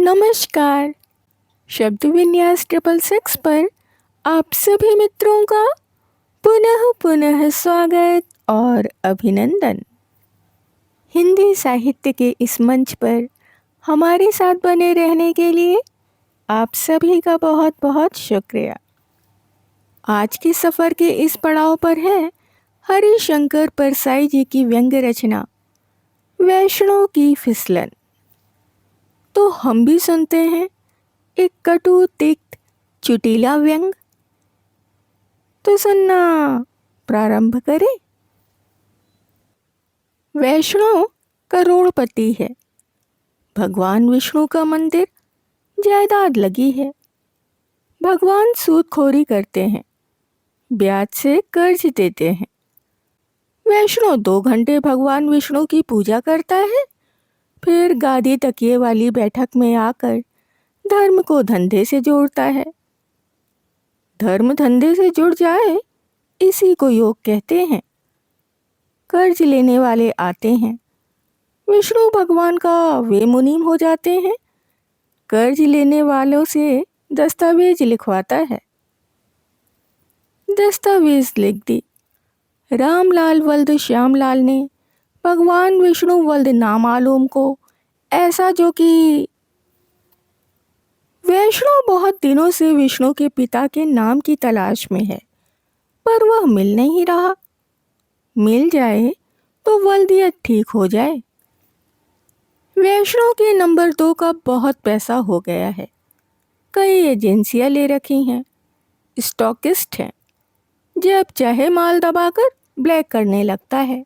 नमस्कार। शब्द विन्यास 666 पर आप सभी मित्रों का पुनः पुनः स्वागत और अभिनंदन। हिंदी साहित्य के इस मंच पर हमारे साथ बने रहने के लिए आप सभी का बहुत बहुत शुक्रिया। आज के सफ़र के इस पड़ाव पर है हरिशंकर परसाई जी की व्यंग्य रचना वैष्णो की फिसलन। तो हम भी सुनते हैं एक कटु तिक्त चुटीला व्यंग। तो सुनना प्रारंभ करें। वैष्णो करोड़पति है, भगवान विष्णु का मंदिर जायदाद लगी है। भगवान सूदखोरी करते हैं, ब्याज से कर्ज देते हैं। वैष्णो 2 घंटे भगवान विष्णु की पूजा करता है, फिर गादी तकिए वाली बैठक में आकर धर्म को धंधे से जोड़ता है। धर्म धंधे से जुड़ जाए इसी को योग कहते हैं। कर्ज लेने वाले आते हैं, विष्णु भगवान का वे मुनीम हो जाते हैं। कर्ज लेने वालों से दस्तावेज लिखवाता है। दस्तावेज लिख दी। रामलाल वल्द श्यामलाल ने भगवान विष्णु वल्द नामालूम को ऐसा जो कि वैष्णो बहुत दिनों से विष्णु के पिता के नाम की तलाश में है, पर वह मिल नहीं रहा। मिल जाए तो वल्दियत ठीक हो जाए। वैष्णो के नंबर 2 का बहुत पैसा हो गया है। कई एजेंसियां ले रखी हैं, स्टॉकिस्ट हैं। जब चाहे माल दबाकर ब्लैक करने लगता है,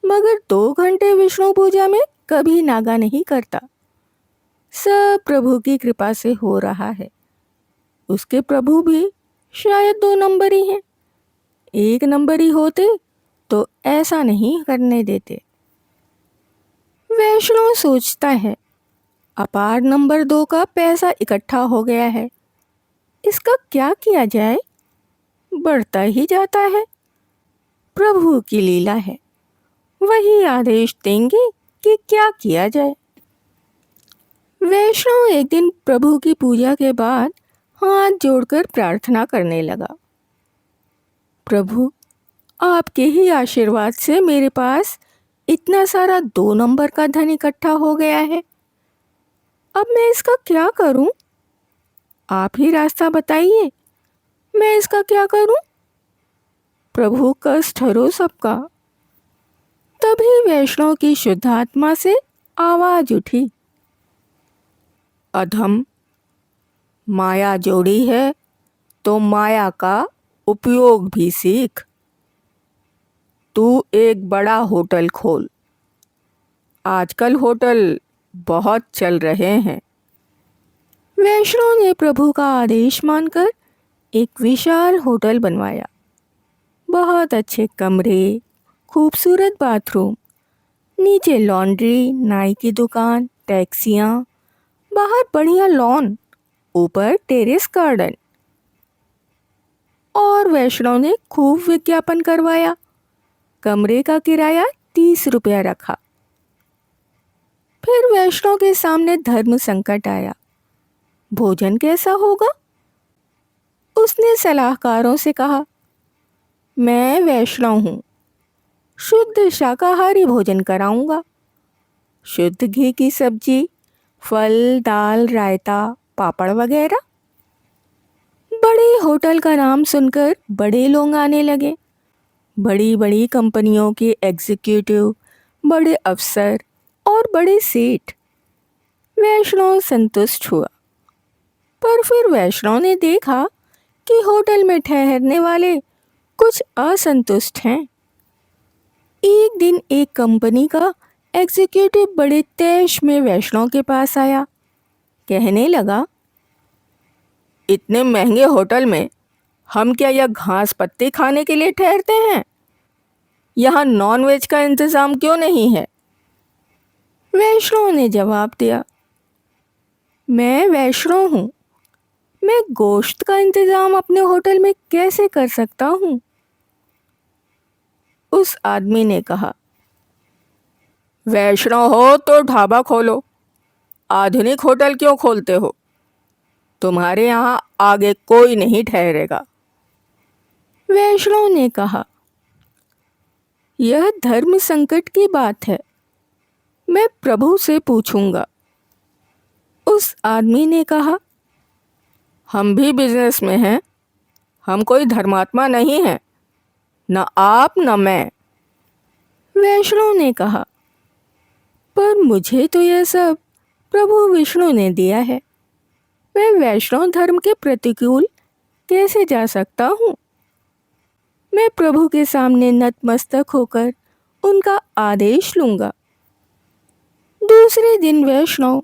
मगर 2 घंटे विष्णु पूजा में कभी नागा नहीं करता। सब प्रभु की कृपा से हो रहा है। उसके प्रभु भी शायद 2 नंबरी हैं। 1 नंबरी होते तो ऐसा नहीं करने देते। वैष्णो सोचता है, अपार नंबर 2 का पैसा इकट्ठा हो गया है, इसका क्या किया जाए? बढ़ता ही जाता है। प्रभु की लीला है, वही आदेश देंगे कि क्या किया जाए। वैष्णो एक दिन प्रभु की पूजा के बाद हाथ जोड़कर प्रार्थना करने लगा। प्रभु, आपके ही आशीर्वाद से मेरे पास इतना सारा 2 नंबर का धन इकट्ठा हो गया है। अब मैं इसका क्या करूं? आप ही रास्ता बताइए, मैं इसका क्या करूं? प्रभु कष्ट हरो सबका। तभी वैष्णो की शुद्ध आत्मा से आवाज उठी, अधम, माया जोड़ी है तो माया का उपयोग भी सीख। तू एक बड़ा होटल खोल। आजकल होटल बहुत चल रहे हैं। वैष्णो ने प्रभु का आदेश मानकर एक विशाल होटल बनवाया। बहुत अच्छे कमरे, खूबसूरत बाथरूम, नीचे लॉन्ड्री, नाई की दुकान, टैक्सियाँ, बाहर बढ़िया लॉन, ऊपर टेरेस गार्डन। और वैष्णो ने खूब विज्ञापन करवाया। कमरे का किराया 30 रुपया रखा। फिर वैष्णो के सामने धर्म संकट आया। भोजन कैसा होगा? उसने सलाहकारों से कहा, मैं वैष्णो हूँ, शुद्ध शाकाहारी भोजन कराऊंगा। शुद्ध घी की सब्जी, फल, दाल, रायता, पापड़ वगैरह। बड़े होटल का नाम सुनकर बड़े लोग आने लगे। बड़ी बड़ी कंपनियों के एग्जीक्यूटिव, बड़े अफसर और बड़े सेठ। वैष्णो संतुष्ट हुआ। पर फिर वैष्णो ने देखा कि होटल में ठहरने वाले कुछ असंतुष्ट हैं। एक दिन एक कंपनी का एग्जीक्यूटिव बड़े तैश में वैष्णो के पास आया। कहने लगा, इतने महंगे होटल में हम क्या यह घास पत्ती खाने के लिए ठहरते हैं? यहाँ नॉन वेज का इंतज़ाम क्यों नहीं है? वैष्णो ने जवाब दिया, मैं वैष्णो हूँ, मैं गोश्त का इंतज़ाम अपने होटल में कैसे कर सकता हूँ? उस आदमी ने कहा, वैष्णो हो तो ढाबा खोलो, आधुनिक होटल क्यों खोलते हो? तुम्हारे यहाँ आगे कोई नहीं ठहरेगा। वैष्णव ने कहा, यह धर्म संकट की बात है, मैं प्रभु से पूछूंगा। उस आदमी ने कहा, हम भी बिजनेस में हैं, हम कोई धर्मात्मा नहीं हैं, न आप न मैं। वैष्णव ने कहा, पर मुझे तो यह सब प्रभु विष्णु ने दिया है, मैं वैष्णव धर्म के प्रतिकूल कैसे जा सकता हूँ? मैं प्रभु के सामने नतमस्तक होकर उनका आदेश लूंगा। दूसरे दिन वैष्णव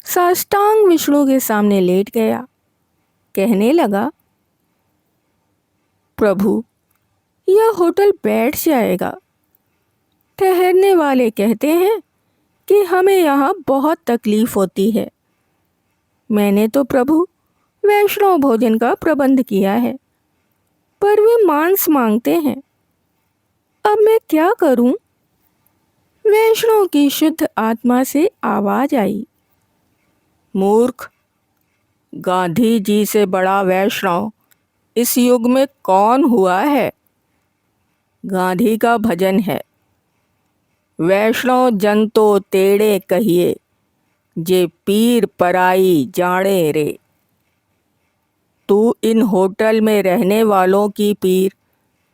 साष्टांग विष्णु के सामने लेट गया, कहने लगा, प्रभु, यह होटल बैठ जाएगा। ठहरने वाले कहते हैं कि हमें यहाँ बहुत तकलीफ होती है। मैंने तो प्रभु वैष्णव भोजन का प्रबंध किया है, पर वे मांस मांगते हैं। अब मैं क्या करूं? वैष्णव की शुद्ध आत्मा से आवाज आई, मूर्ख, गांधी जी से बड़ा वैष्णव इस युग में कौन हुआ है? गांधी का भजन है, वैष्णव जन तो तेड़े कहिए, जे पीर पराई जाने रे। तू इन होटल में रहने वालों की पीर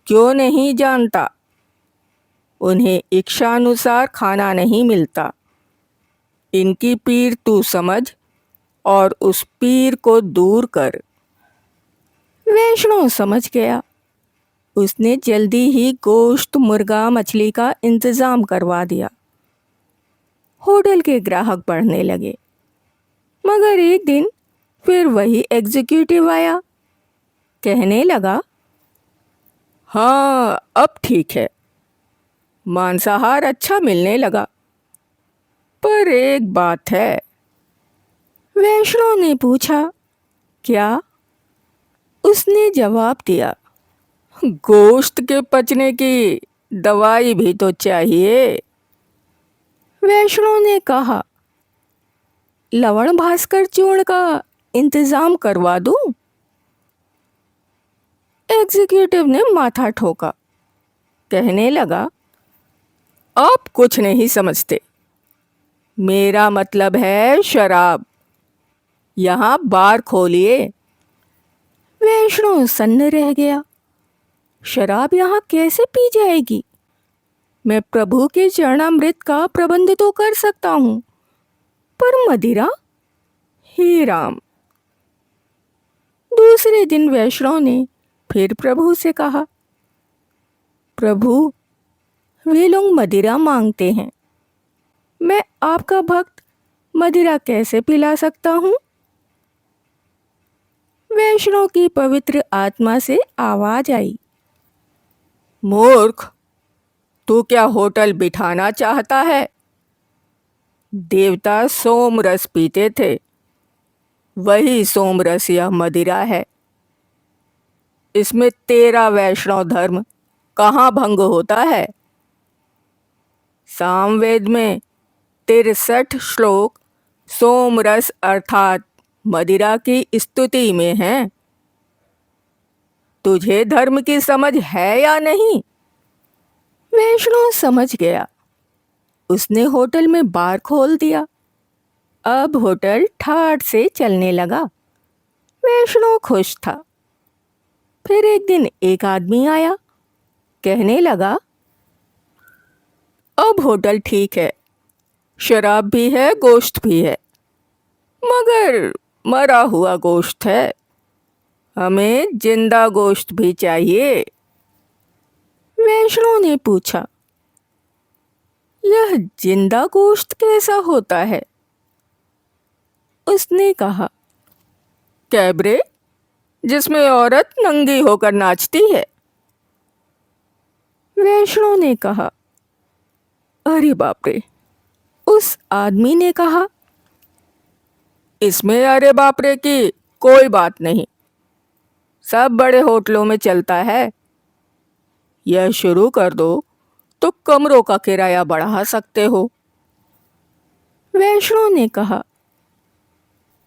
क्यों नहीं जानता? उन्हें इच्छानुसार खाना नहीं मिलता। इनकी पीर तू समझ और उस पीर को दूर कर। वैष्णव समझ गया। उसने जल्दी ही गोश्त, मुर्गा, मछली का इंतज़ाम करवा दिया। होटल के ग्राहक बढ़ने लगे, मगर एक दिन फिर वही एग्जीक्यूटिव आया, कहने लगा, हाँ अब ठीक है, मांसाहार अच्छा मिलने लगा, पर एक बात है। वैष्णव ने पूछा, क्या? उसने जवाब दिया, गोश्त के पचने की दवाई भी तो चाहिए। वैष्णव ने कहा, लवण भास्कर चूर्ण का इंतजाम करवा दूं? एग्जीक्यूटिव ने माथा ठोका, कहने लगा, आप कुछ नहीं समझते। मेरा मतलब है शराब। यहाँ बार खोलिए। वैष्णव सन्न रह गया। शराब यहाँ कैसे पी जाएगी? मैं प्रभु के चरणामृत का प्रबंध तो कर सकता हूँ, पर मदिरा? हे राम! दूसरे दिन वैष्णव ने फिर प्रभु से कहा, प्रभु, वे लोग मदिरा मांगते हैं, मैं आपका भक्त मदिरा कैसे पिला सकता हूँ? वैष्णव की पवित्र आत्मा से आवाज आई, मूर्ख, तू क्या होटल बिठाना चाहता है? देवता सोम रस पीते थे, वही सोम रस यह मदिरा है। इसमें तेरा वैष्णव धर्म कहाँ भंग होता है? सामवेद में 63 श्लोक सोम रस अर्थात मदिरा की स्तुति में हैं। तुझे धर्म की समझ है या नहीं? वैष्णव समझ गया। उसने होटल में बार खोल दिया। अब होटल ठाठ से चलने लगा। वैष्णव खुश था। फिर एक दिन एक आदमी आया, कहने लगा, अब होटल ठीक है, शराब भी है, गोश्त भी है, मगर मरा हुआ गोश्त है, हमें जिंदा गोश्त भी चाहिए। वैष्णव ने पूछा, यह जिंदा गोश्त कैसा होता है? उसने कहा, कैबरे, जिसमें औरत नंगी होकर नाचती है। वैष्णव ने कहा, अरे बाप रे। उस आदमी ने कहा, इसमें अरे बाप रे की कोई बात नहीं, सब बड़े होटलों में चलता है। यह शुरू कर दो तो कमरों का किराया बढ़ा सकते हो। वैष्णव ने कहा,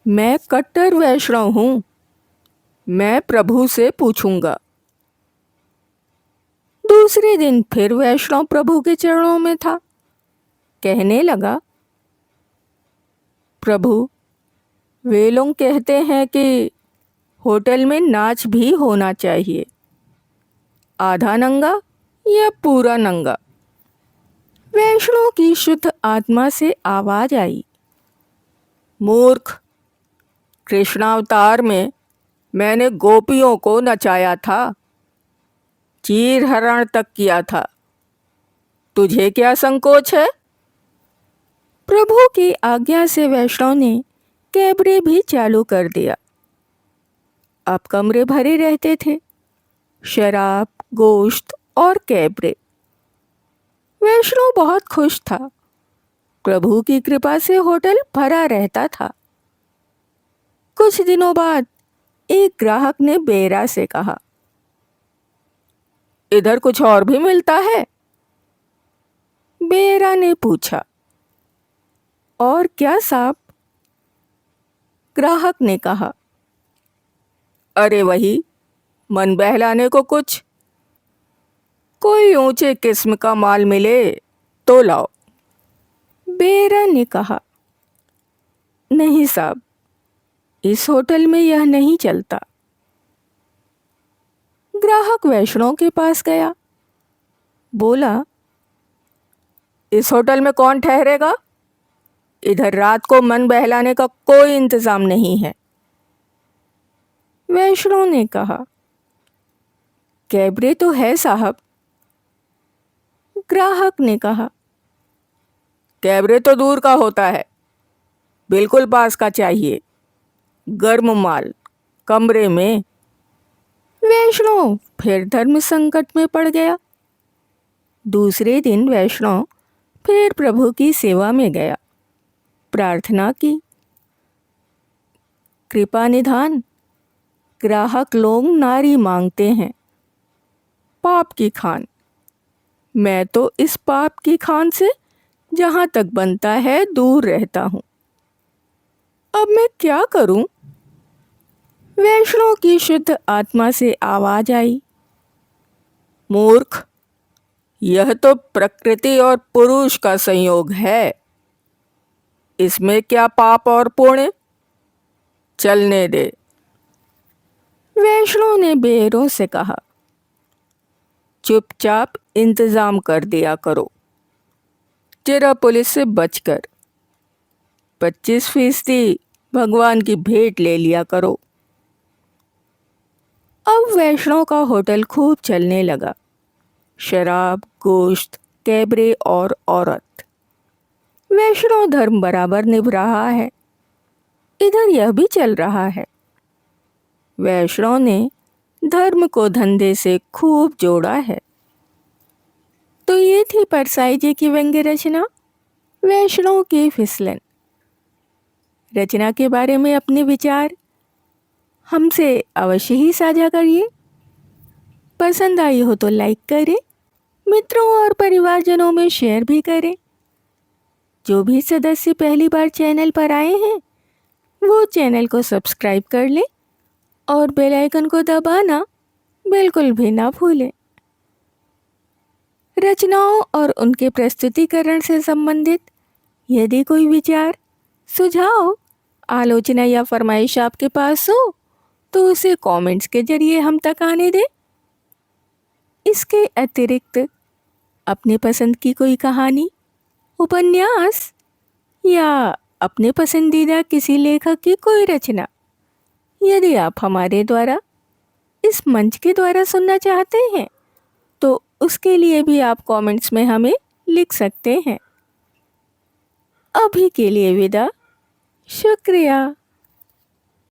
मैं कट्टर वैष्णव हूँ, मैं प्रभु से पूछूंगा। दूसरे दिन फिर वैष्णव प्रभु के चरणों में था। कहने लगा, प्रभु, वे लोग कहते हैं कि होटल में नाच भी होना चाहिए, आधा नंगा या पूरा नंगा। वैष्णव की शुद्ध आत्मा से आवाज आई, मूर्ख, कृष्णावतार में मैंने गोपियों को नचाया था, चीर हरण तक किया था, तुझे क्या संकोच है? प्रभु की आज्ञा से वैष्णव ने कैबरे भी चालू कर दिया। अब कमरे भरे रहते थे, शराब, गोश्त और कैबरे। वैष्णव बहुत खुश था। प्रभु की कृपा से होटल भरा रहता था। कुछ दिनों बाद एक ग्राहक ने बेरा से कहा, इधर कुछ और भी मिलता है? बेरा ने पूछा, और क्या साहब? ग्राहक ने कहा, अरे वही, मन बहलाने को कुछ, कोई ऊंचे किस्म का माल मिले तो लाओ। बेरा ने कहा, नहीं साहब, इस होटल में यह नहीं चलता। ग्राहक वैष्णव के पास गया, बोला, इस होटल में कौन ठहरेगा? इधर रात को मन बहलाने का कोई इंतजाम नहीं है। वैष्णव ने कहा, कैबरे तो है साहब। ग्राहक ने कहा, कैबरे तो दूर का होता है, बिल्कुल पास का चाहिए, गर्म माल, कमरे में। वैष्णव फिर धर्म संकट में पड़ गया। दूसरे दिन वैष्णव फिर प्रभु की सेवा में गया, प्रार्थना की, कृपा निधान, ग्राहक लोग नारी मांगते हैं, पाप की खान। मैं तो इस पाप की खान से जहां तक बनता है दूर रहता हूं। अब मैं क्या करूं? वैष्णव की शुद्ध आत्मा से आवाज आई, मूर्ख, यह तो प्रकृति और पुरुष का संयोग है, इसमें क्या पाप और पुण्य? चलने दे। वैष्णव ने बेरों से कहा, चुपचाप इंतजाम कर दिया करो, जरा पुलिस से बचकर 25% भगवान की भेंट ले लिया करो। अब वैष्णव का होटल खूब चलने लगा, शराब, गोश्त, कैबरे और औरत। वैष्णव धर्म बराबर निभ रहा है, इधर यह भी चल रहा है। वैष्णव ने धर्म को धंधे से खूब जोड़ा है। तो ये थी परसाई जी की व्यंग्य रचना वैष्णव की फिसलन। रचना के बारे में अपने विचार हमसे अवश्य ही साझा करिए। पसंद आई हो तो लाइक करें, मित्रों और परिवारजनों में शेयर भी करें। जो भी सदस्य पहली बार चैनल पर आए हैं वो चैनल को सब्सक्राइब कर लें और बेल आइकन को दबाना बिल्कुल भी ना भूलें। रचनाओं और उनके प्रस्तुतिकरण से संबंधित यदि कोई विचार, सुझाव, आलोचना या फरमाइश आपके पास हो तो उसे कमेंट्स के जरिए हम तक आने दें। इसके अतिरिक्त अपने पसंद की कोई कहानी, उपन्यास या अपने पसंदीदा किसी लेखक की कोई रचना यदि आप हमारे द्वारा इस मंच के द्वारा सुनना चाहते हैं तो उसके लिए भी आप कमेंट्स में हमें लिख सकते हैं। अभी के लिए विदा, शुक्रिया।